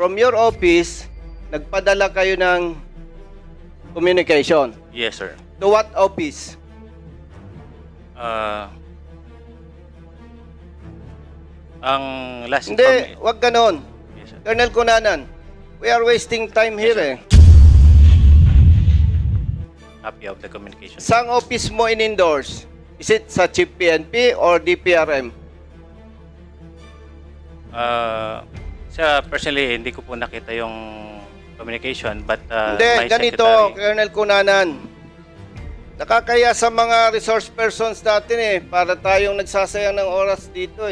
from your office, nagpadala kayo ng communication. Yes, sir. To what office? Ang last Hindi, wag ganon. Yes, sir. Colonel Cunanan, we are wasting time here Yes, sir. Copy of the communication. Saan office mo in-endorse? Is it sa Chief PNP or DPRM? Sa personally, hindi ko po nakita yung communication, but Hindi, my ganito, secretary, Colonel Cunanan. Nakakaya sa mga resource persons natin para tayong nagsasayang ng oras dito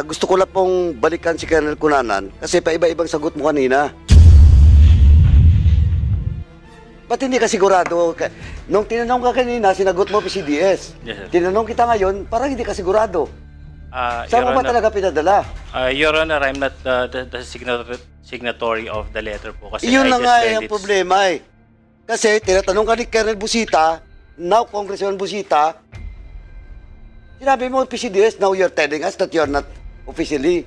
Gusto ko lang pong balikan si Colonel Cunanan kasi paiba-ibang sagot mo kanina. Ba't hindi ka sigurado? Nung tinanong ka kanina, sinagot mo PCDS. Yes, sir. Tinanong kita ngayon, parang hindi ka sigurado. Saan Your mo ba Honor, talaga pinadala? Your Honor, I'm not the signatory of the letter po. Kasi Iyon I na just nga read ang it. problema Kasi tinatanong ka ni Colonel Busita, now Congressman Busita, sinabi mo PCDS, now you're telling us that you're not officially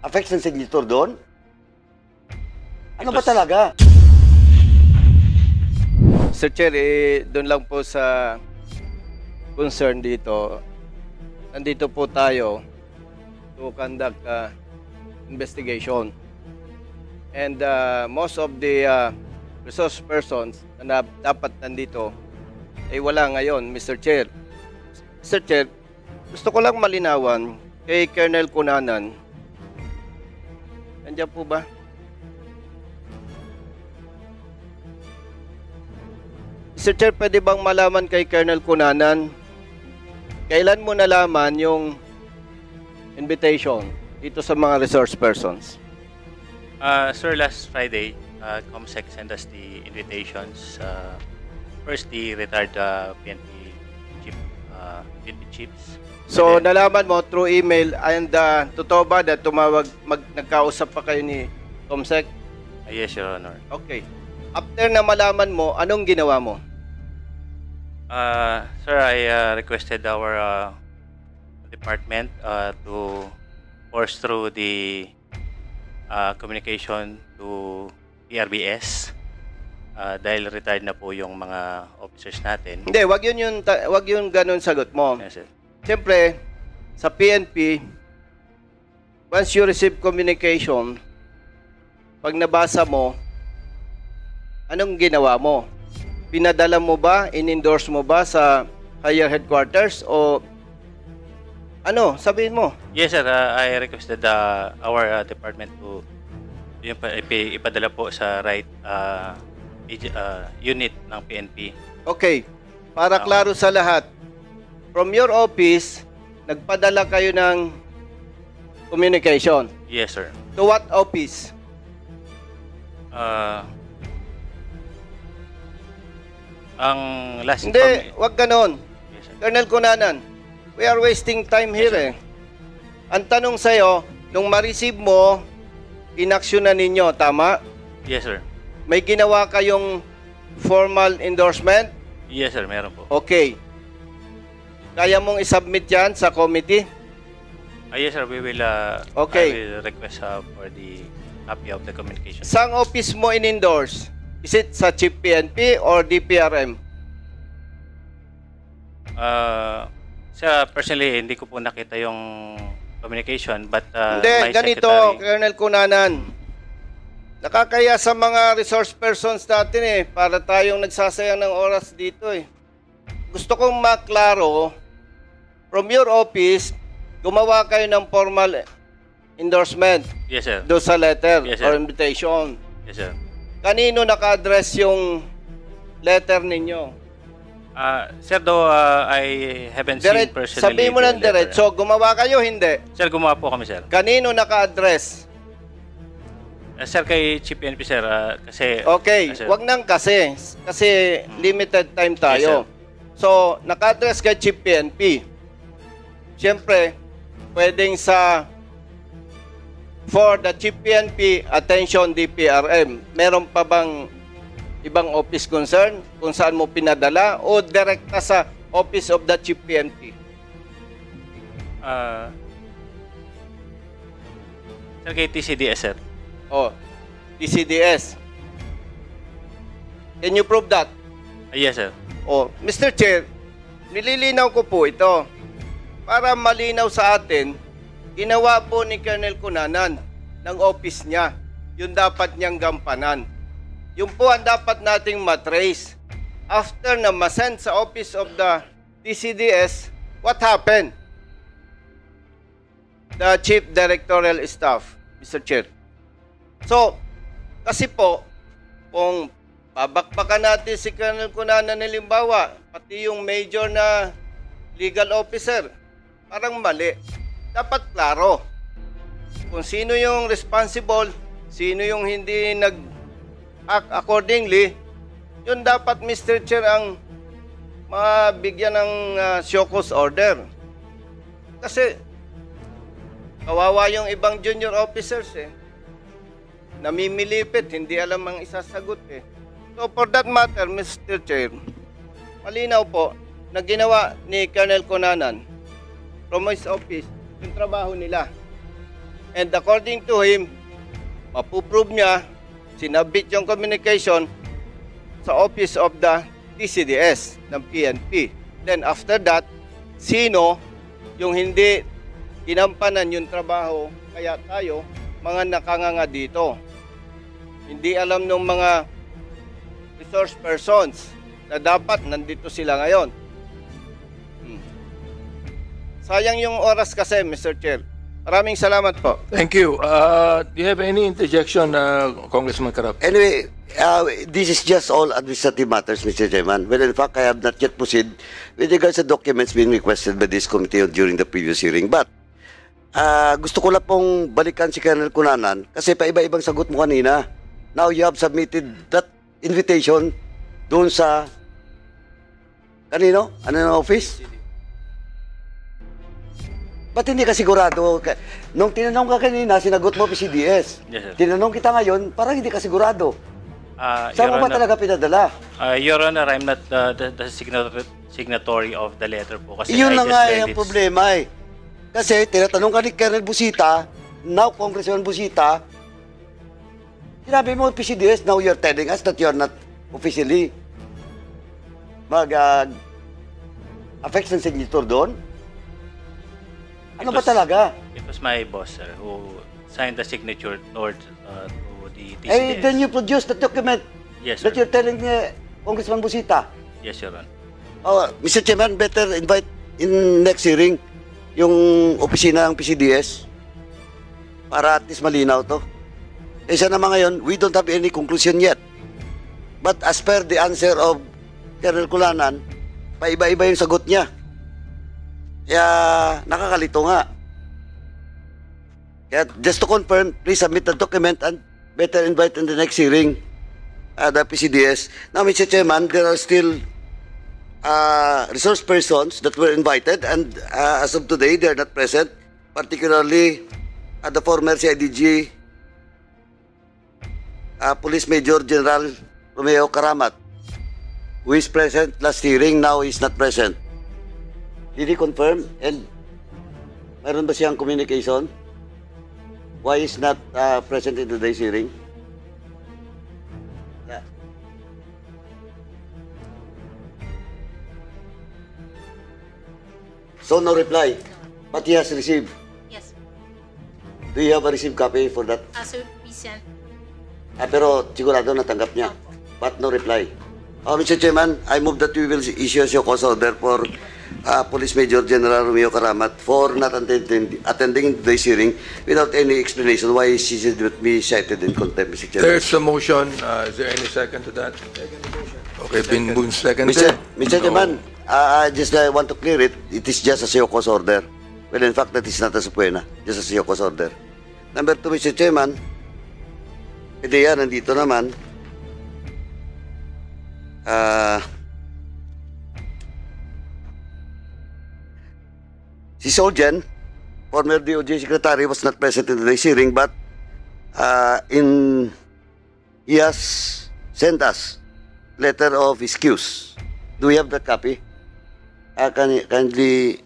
affect ng signature doon? Ano ba talaga? Sir Chair, doon lang po sa concern dito. Nandito po tayo to conduct investigation. And most of the resource persons na dapat nandito ay wala ngayon, Mr. Chair. Mr. Chair, gusto ko lang malinawan kay Colonel Cunanan. Nandiyan po ba? Mr. Chair, pwede bang malaman kay Colonel Cunanan, kailan mo nalaman yung invitation dito sa mga resource persons? Sir, last Friday, COMSEC sent us the invitations. First, the retired PNP chiefs. So, And then, nalaman mo through email and totoo ba na nagkausap pa kayo ni COMSEC? yes, Your Honor. Okay. After na malaman mo, anong ginawa mo? Sir, I requested our department to force through the communication to PRBS dahil retired na po yung mga officers natin. Hindi, wag yun ganun sagot mo. Yes, sir. Siyempre, sa PNP, once you receive communication, pag nabasa mo, anong ginawa mo? Pinadala mo ba? In-endorse mo ba sa higher headquarters? O ano? Sabihin mo. Yes, sir. I requested our department to ipadala po sa right unit ng PNP. Okay. Para klaro sa lahat, from your office, nagpadala kayo ng communication. Yes, sir. To what office? Ang last Hindi, wag ganon. Yes, sir. Colonel Cunanan, we are wasting time here Ang tanong sa'yo, nung ma-receive mo, inaksyon na ninyo, tama? Yes, sir. May ginawa kayong formal endorsement? Yes, sir. Meron po. Okay. Kaya mong isubmit yan sa committee? Yes, sir. We will, Okay. I will request for the copy of the communication. Saan office mo in-endorse? Is it sa Chief PNP or DPRM? Sa personally, hindi ko po nakita yung communication, but Hindi, my ganito, secretary, Colonel Cunanan. Nakakaya sa mga resource persons natin para tayong nagsasayang ng oras dito Gusto kong maklaro, from your office, gumawa kayo ng formal endorsement yes, sir. do sa letter Yes, or sir. invitation. Yes, sir. Kanino naka-address yung letter ninyo? Sir, though I haven't seen personally Sabihin mo the ng letter. diretso, gumawa kayo, hindi. Sir, gumawa po kami, sir. Kanino naka-address? Sir, kay Chief PNP, sir, kasi... Okay, sir. wag nang kasi limited time tayo. Yes, So, naka-address kay Chief PNP. Siyempre, pwedeng for the Chief PNP, attention DPRM. Meron pa bang ibang office concern kung saan mo pinadala o direkta sa Office of the Chief PNP? Sir, kay TCDS, sir. Oh, TCDS. Can you prove that? Yes, sir. Oh, Mr. Chair, nililinaw ko po ito. Para malinaw sa atin, ginawa po ni Colonel Cunanan ng office niya. Yung dapat niyang gampanan. Yung po ang dapat nating matrace. After na masend sa office of the TCDS, what happened? The Chief Directorial Staff, Mr. Chair. So, kasi po, kung babakbakan natin si Colonel Cunanan halimbawa, pati yung major na legal officer, parang mali. Dapat klaro kung sino yung responsible, sino yung hindi nag-act accordingly. Yun dapat, Mr. Chair, ang mabigyan ng show cause order. Kasi kawawa yung ibang junior officers namimilipit, hindi alam ang isasagot So for that matter, Mr. Chair, malinaw po na ginawa ni Colonel Cunanan from his office yung trabaho nila. And according to him, mapuprove niya, sinabit yung communication sa office of the TCDS ng PNP. Then after that, sino yung hindi ginampanan yung trabaho, kaya tayo, mga nakanganga dito. Hindi alam ng mga resource persons na dapat nandito sila ngayon. Sayang yung oras kasi, Mr. Chair. Maraming salamat po. Thank you. Do you have any interjection, Congressman Karap? Anyway, this is just all administrative matters, Mr. Chairman. Well, in fact, I have not yet proceeded with regards to documents being requested by this committee during the previous hearing. But, gusto ko lang pong balikan si Colonel Cunanan kasi paiba-ibang sagot mo kanina. Now, you have submitted that invitation doon sa kanino? Ano na office? Ba't hindi ka sigurado? Nung tinanong ka kanina, sinagot mo PCDS. Yes, sir. Tinanong kita ngayon, parang hindi ka sigurado. Saan mo Your ba Honor, talaga pinadala? Your Honor, I'm not the signatory of the letter po. Kasi Iyon I na just nga read ang it. problema Kasi tinatanong ka ni Colonel Busita, now Congressman Busita, sinabi mo PCDS, now you're telling us that you're not officially affect ng signature doon? Ano ba talaga? It was my boss, sir, who signed the signature towards to the TCDS. Then you produce the document Yes, sir. that you're telling Congressman Busita. Yes, Your Honor. Mr. Chairman, better invite in next hearing yung opisina ng PCDS para at least malinaw to. Isa naman ngayon, we don't have any conclusion yet. But as per the answer of Colonel Cunanan, paiba-iba yung sagot niya. Kaya nakakalito nga. Kaya just to confirm, please submit the document and better invite in the next hearing the PCDS. Now, Mr. Chairman, there are still resource persons that were invited and as of today, they are not present, particularly the former CIDG Police Major General Romeo Karamat, who is present last hearing, now is not present. Did he confirm? And meron ba siyang communication? Why is not present in today's hearing? So no reply. But he has received. Yes. Do you have a received copy for that? So we sent. Pero sigurado natanggap niya. But no reply. Mr. Chairman, I move that we will issue a show cause order for Police Major General Romeo Karamat for not attending today's hearing without any explanation why she should be cited in contempt, Mr. Chairman. There's a motion. Is there any second to that? Okay, been moved seconded. Mr. Chairman, I just want to clear it. It is just a show cause order. Well, in fact, that is not a subpoena. Just a show cause order. Number 2, Mr. Chairman, ideya, nandito naman. Si Solgen, former DOJ Secretary, was not present in today's hearing, but he has sent us letter of excuse. Do we have that copy? Kindly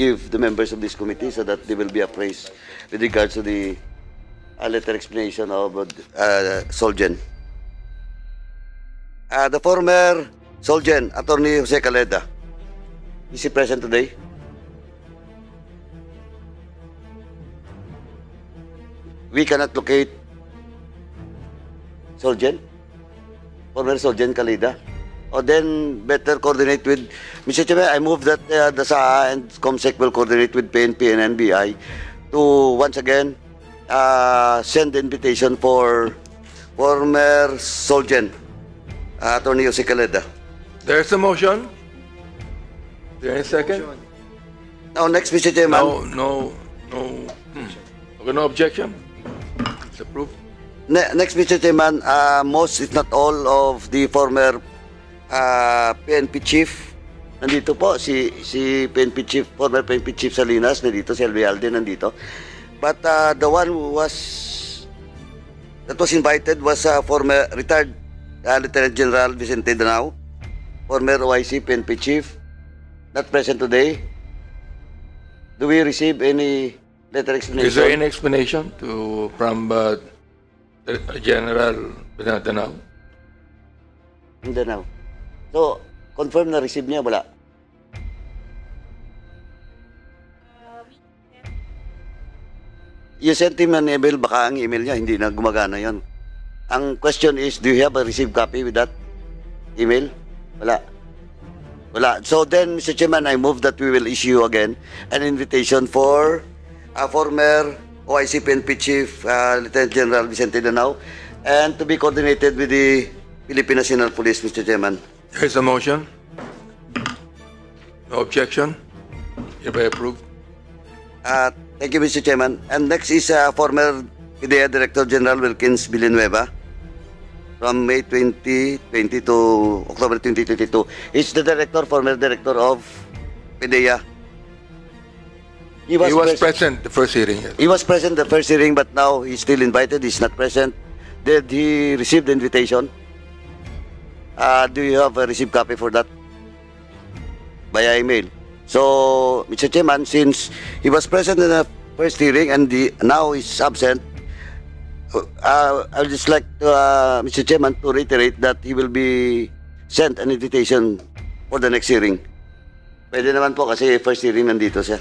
give the members of this committee so that they will be appraised with regards to the letter explanation of Solgen. The former Solgen, Attorney Jose Caleda, is he present today? We cannot locate Solgen, former Solgen Caleda. Or then better coordinate with Mr. Chairman. I move that the SAA and COMSEC will coordinate with PNP and NBI to once again send the invitation for former Solgen, Attorney Jose Caleda. There's a motion. There any second? Now next, Mr. Chairman. No. Okay, no objection. It's approved. Next, Mr. Chairman, most if not all of the former PNP chief nandito po, si PNP chief, former PNP chief Salinas nandito, si Albialde nandito, but the one who was invited was former retired Lieutenant General Vicente Danao, former OIC PNP chief, not present today. Do we receive any letter explanation? Is there any explanation from General Danao? Hindi na. So, confirm na receive niya, wala? You sent him an email, baka ang email niya, hindi na gumagana yon. Ang question is, do you have a received copy with that email? Wala. Wala. So then, Mr. Chairman, I move that we will issue again an invitation for former OIC PNP Chief, Lieutenant General Vicente Danao, and to be coordinated with the Philippine National Police, Mr. Chairman. There's a motion. No objection. Hereby approved. Thank you, Mr. Chairman. And next is former PDEA Director General Wilkins Villanueva from May 2020 to October 2022. He's the former director of PDEA. He was present the first hearing. Yes. He was present the first hearing, but now he's still invited. He's not present. Did he receive the invitation? Do you have a received copy for that? Via email. So, Mr. Chairman, since he was present in the first hearing and now he's absent, I would just like to, Mr. Chairman, to reiterate that he will be sent an invitation for the next hearing. Pwede naman po kasi first hearing nandito siya.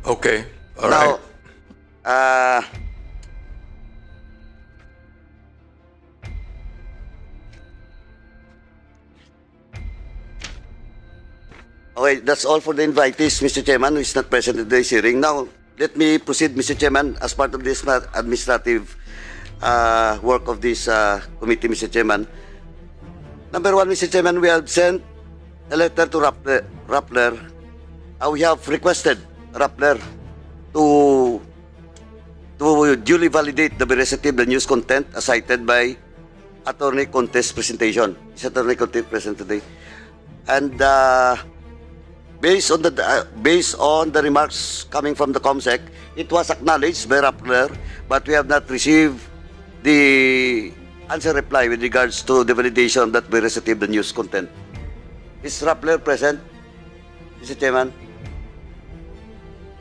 Okay. All Now, right. Okay, that's all for the invitees, Mr. Chairman, who is not present in today's hearing. Now, let me proceed, Mr. Chairman, as part of this administrative work of this committee, Mr. Chairman. Number one, Mr. Chairman, we have sent a letter to Rappler. We have requested Rappler to duly validate the veracity of the news content as cited by Attorney Conte's presentation. Is Attorney Conte present today? And based on the remarks coming from the COMSEC, it was acknowledged by Rappler, but we have not received the answer reply with regards to the validation of that veracity of the news content. Is Rappler present, Mr. Chairman?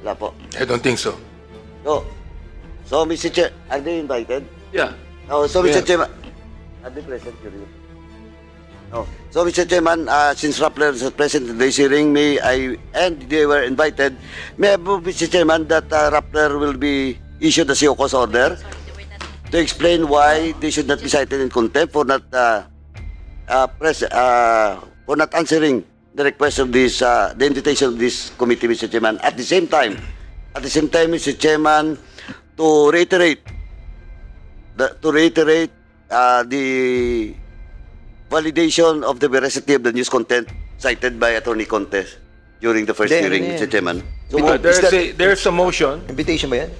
Wala po. I don't think so. So Mr. Chair, are they invited? Yeah. Oh, so Mr. Yeah. Chairman, are they present? Oh. So Mr. Chairman, since Rappler is present in today's hearing, and they were invited, may I move, Mr. Chairman, that Rappler will be issued a COCOS order to explain why they should not be cited in contempt for not answering the request of this, the invitation of this committee, Mr. Chairman. At the same time, Mr. Chairman, to reiterate the validation of the veracity of the news content cited by Attorney Conte during the first hearing, Mr. Chairman. So, There's a motion, Invitation ba yan?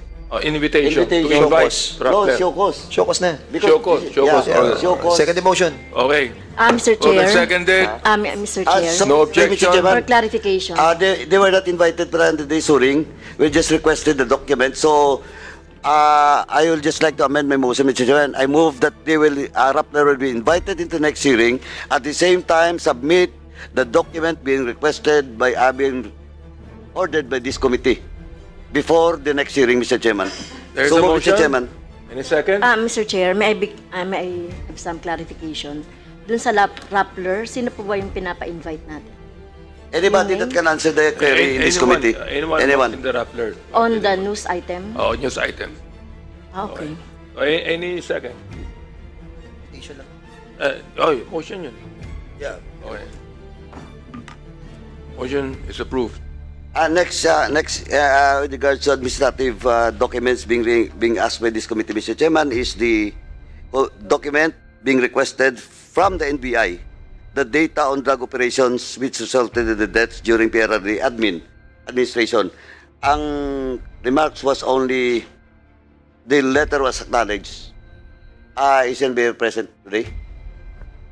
invitation to Invitation. invite no, Rappler. COCOS. Showcase na. Because- Showcase. Yeah, COCOS. Second motion. Okay. Mr. Moved and Chair. seconded. Mr. Chair. No Mr. objection. Chairman, For clarification. they were not invited para today's hearing. We just requested the document. So, I will just like to amend my motion, Mr. Chairman. I move that Rappler will be invited into next hearing. At the same time, submit the document being requested by being ordered by this committee before the next hearing, Mr. Chairman. There's So a move, Mr. motion. Chairman. Any second? Mr. Chair, may I have some clarification? Dun sa Rappler, sino po ba yung pinapa-invite natin? Anybody Yung that can answer the query in this Anyone- committee? Anyone in the Rappler? On the news item? Oh, news item. Okay. Any second? Motion yun. Yeah. Okay. Motion is approved. Next, with regards to administrative documents being asked by this committee, Mr. Chairman, is the document being requested from the NBI, the data on drug operations which resulted in the deaths during PRRD administration. Ang remarks was only, the letter was acknowledged. Is NBI present today?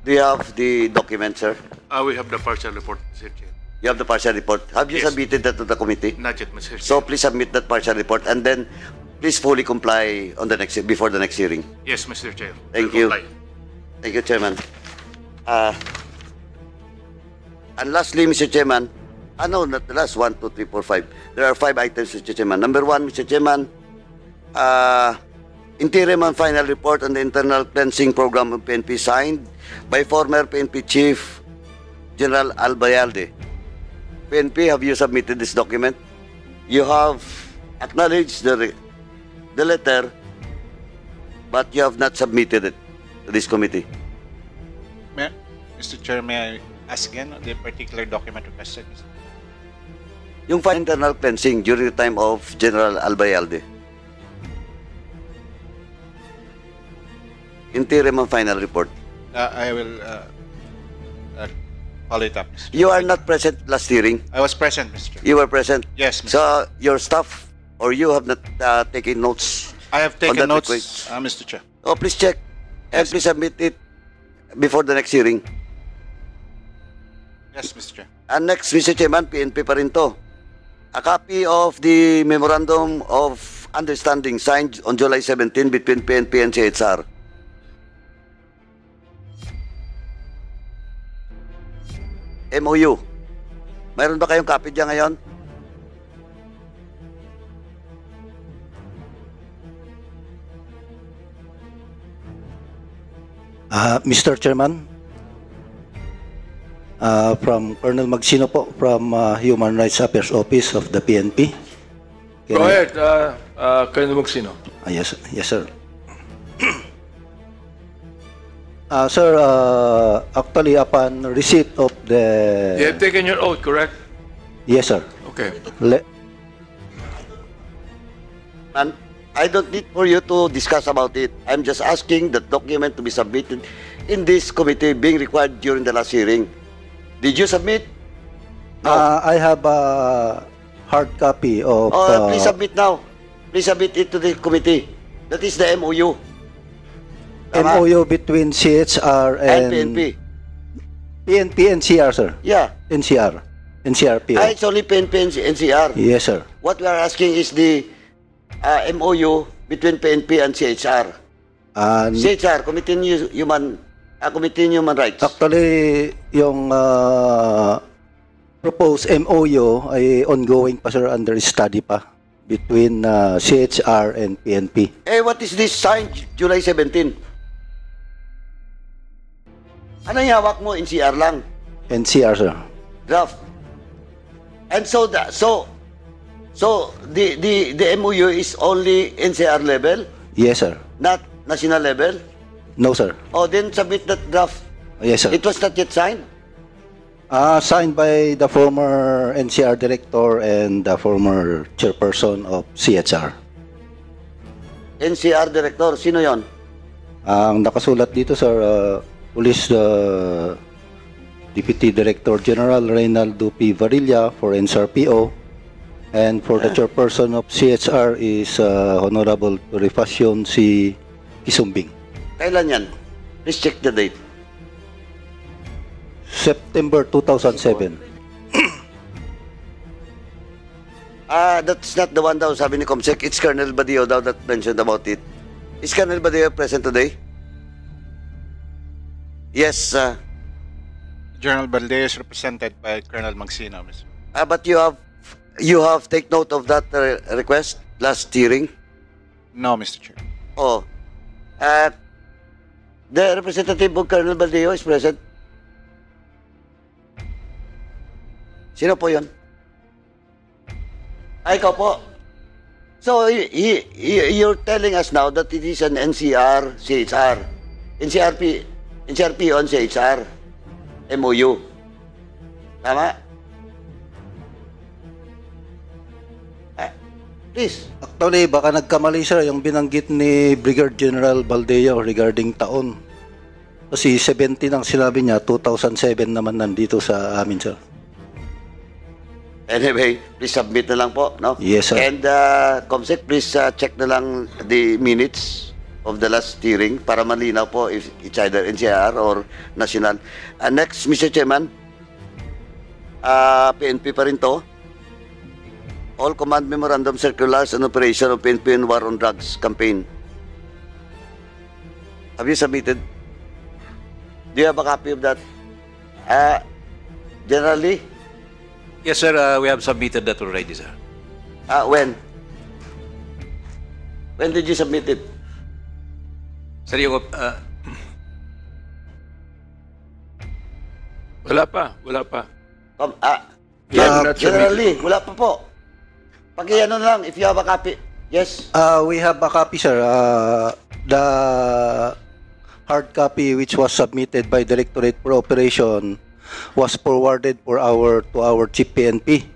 Do you have the document, sir? We have the partial report, Mr. Chair. You have the partial report. Have you Yes. submitted that to the committee? Not yet, Mr. Chair. So please submit that partial report and then please fully comply on the next before the next hearing. Yes, Mr. Chair. Thank We'll you. comply. Thank you, Chairman. And lastly, Mr. Chairman, no, not the last, 1, 2, 3, 4, 5. There are 5 items, Mr. Chairman. Number 1, Mr. Chairman, interim and final report on the internal cleansing program of PNP signed by former PNP Chief General Albayalde. PNP, have you submitted this document? You have acknowledged the letter, but you have not submitted it to this committee. Mr. Chair, may I ask again the particular document requested? Yung for internal cleansing during the time of General Albayalde. Interim and final report. I will follow it up, Mr. You are not present last hearing. I was present, Mr. Chair. You were present. Yes, Mr. So your staff or you have not taken notes. I have on taken that notes, request. Mr. Chair. Oh, please check and Yes. please submit it before the next hearing. Yes, Mr. Chair. And next, Mr. Chairman, PNP pa rin to. A copy of the Memorandum of Understanding signed on July 17 between PNP and CHR. MOU. Mayroon ba kayong copy dyan ngayon? Mr. Chairman, from Colonel Magsino po, from Human Rights Affairs Office of the PNP. Can Go I- ahead, Colonel Magsino. Yes, yes, sir. Sir, actually, upon receipt of the... You have taken your oath, correct? Yes, sir. Okay. And I don't need for you to discuss about it. I'm just asking the document to be submitted in this committee being required during the last hearing. Did you submit? I have a hard copy of... Please submit now. Please submit it to the committee. That is the MOU. Tama? MOU between CHR And and... PNP. PNP and CR, sir. Yeah. NCR. NCRPO. It's only PNP and NCR. Yes, sir. What we are asking is the MOU between PNP and CHR. CHR, Committee on Human Rights. Actually, yung proposed MOU ay ongoing pa, sir, under study pa between CHR and PNP. What is this signed July 17? Ano yung hawak mo? NCR lang. NCR, sir. Draft. And so the MOU is only NCR level, Yes, sir. not national level. No, sir. Then submit that draft. Yes, sir. It was not yet signed. Signed by the former NCR director and the former chairperson of CHR. NCR director, sino yon? Ang nakasulat dito, sir, Police Deputy Director General Reynaldo P. Varilla for NCRPO, and for the chairperson of CHR is Honorable Torrefacion C. Isumbing. Kailan yan? Please check the date. September 2007. That's not the one daw, sabi ni Comsec. It's Colonel Badio daw that mentioned about it. Is Colonel Badio present today? Yes, General Balde is represented by Colonel Magsino, Mr. but you have You have take note of that request last hearing? No, Mr. Chair. Oh. The representative of Colonel Baldeo is present. Sino po yun? Ay, ikaw po. So, you're telling us now that it is an NCR, CHR. NCRP on CHR. MOU. Tama? Please. Actually, baka nagkamali sir yung binanggit ni Brigadier General Baldeo regarding taon. Kasi 17 ang sinabi niya, 2007 naman nandito sa amin sir. Anyway, please submit na lang po, no? Yes, sir. And Comsec, please check na lang the minutes of the last hearing para malinaw po if it's either NCR or national. Next, Mr. Chairman, PNP pa rin to. All command memorandum circulars and operation of PNP and War on Drugs campaign. Have you submitted? Do you have a copy of that? Generally? Yes, sir. We have submitted that already, sir. When? When did you submit it? Sir, yung... Wala pa, wala pa. Generally, wala pa po. Pag-iano na lang, if you have a copy. Yes? We have a copy sir. The hard copy which was submitted by Directorate for Operation was forwarded to our Chief PNP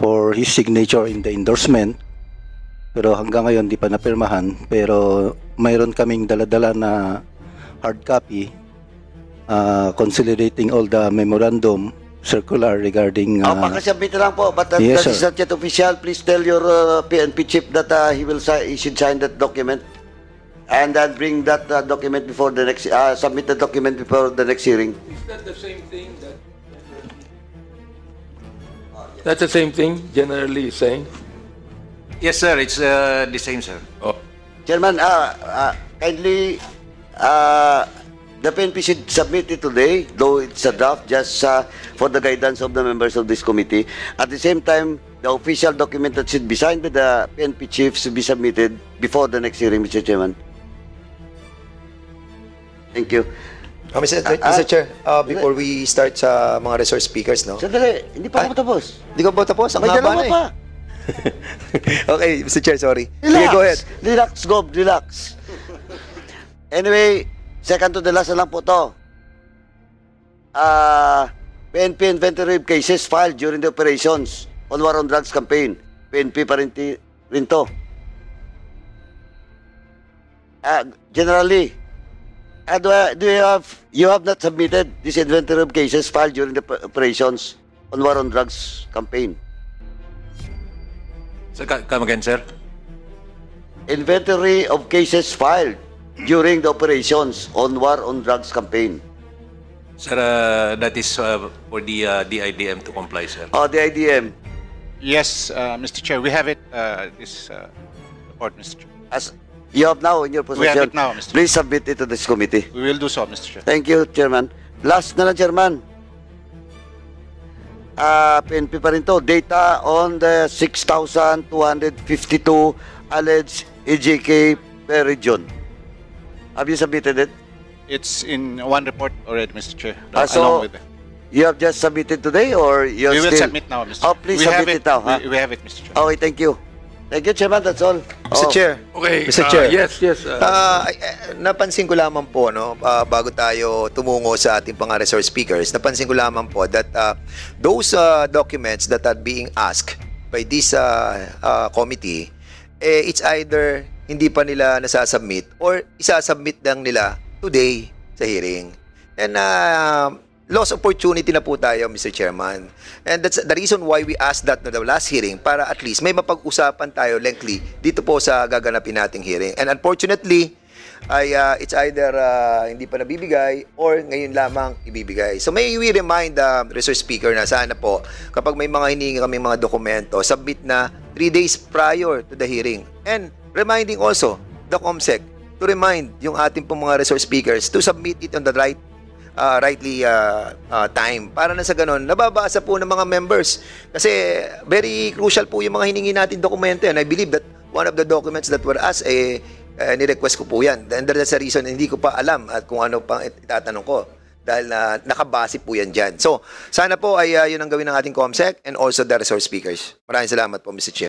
for his signature in the endorsement. Pero hanggang ngayon di pa napirmahan. Pero mayroon kaming dala-dala na hard copy consolidating all the memorandum circular regarding... pakasubmit na lang po. But yes, that is not yet official. Please tell your PNP chief that he should sign that document. And then bring that document before the next... submit the document before the next hearing. Is that the same thing that... That's the same thing generally is saying? Yes, sir. It's the same, sir. Oh. Chairman, kindly... the PNP should submit it today, though it's a draft, just for the guidance of the members of this committee. At the same time, the official document that should be signed by the PNP chief should be submitted before the next hearing, Mr. Chairman. Thank you. Mr. Chair, before we start sa mga resource speakers, no? Sandali, hindi pa ako tapos. Hindi ko ba tapos? Ang May haba dalawa na eh. pa. Okay, Mr. Chair, sorry. Relax. Sige, go ahead. Relax, Gob, relax. Anyway, second to the last na lang po to. PNP inventory of cases filed during the operations on War on Drugs campaign. PNP pa rin to. Generally, you have not submitted this inventory of cases filed during the operations on War on Drugs campaign? Sir, come again, sir. Inventory of cases filed during the operations on War on Drugs campaign. Sir, that is for the DIDM to comply, sir. Oh, the IDM. Yes, Mr. Chair, we have it, this report, Mr. Chair. As you have now in your possession. We have it now, Mr. Chair. Please submit it to this committee. We will do so, Mr. Chair. Thank you, Chairman. Last na lang, Chairman. PNP pa rin to. Data on the 6,252 alleged EJK per region. Have you submitted it? It's in one report already, Mr. Chair, So along with it. you have just submitted today or you're We will still... submit now, Mr. Chair. Oh, please We submit have it now. Ha? We have it, Mr. Chair. Okay, thank you. Thank you, Chairman. That's all. Mr. Chair. Okay. Mr. Chair. Yes. Napansin ko lamang po, no, bago tayo tumungo sa ating mga resource speakers, napansin ko lamang po that those documents that are being asked by this committee, it's either hindi pa nila nasasubmit or isasubmit lang nila today sa hearing. And lost opportunity na po tayo, Mr. Chairman. And that's the reason why we asked that na the last hearing, para at least may mapag-usapan tayo lengthily dito po sa gaganapin nating hearing. And unfortunately, it's either hindi pa nabibigay or ngayon lamang ibibigay. So may we remind the resource speaker na sana po, kapag may mga hiningi kaming mga dokumento, submit na 3 days prior to the hearing. And reminding also the COMSEC to remind yung ating pong mga resource speakers to submit it on the right rightly time. Para na sa ganun, nababasa po ng mga members. Kasi very crucial po yung mga hiningi natin dokumento. And I believe that one of the documents that were asked, ni-request ko po yan. And that's the reason, hindi ko pa alam at kung ano pang itatanong ko. Dahil nakabase po yan dyan. So, sana po ay yun ang gawin ng ating COMSEC and also the resource speakers. Maraming salamat po, Mr. Chair.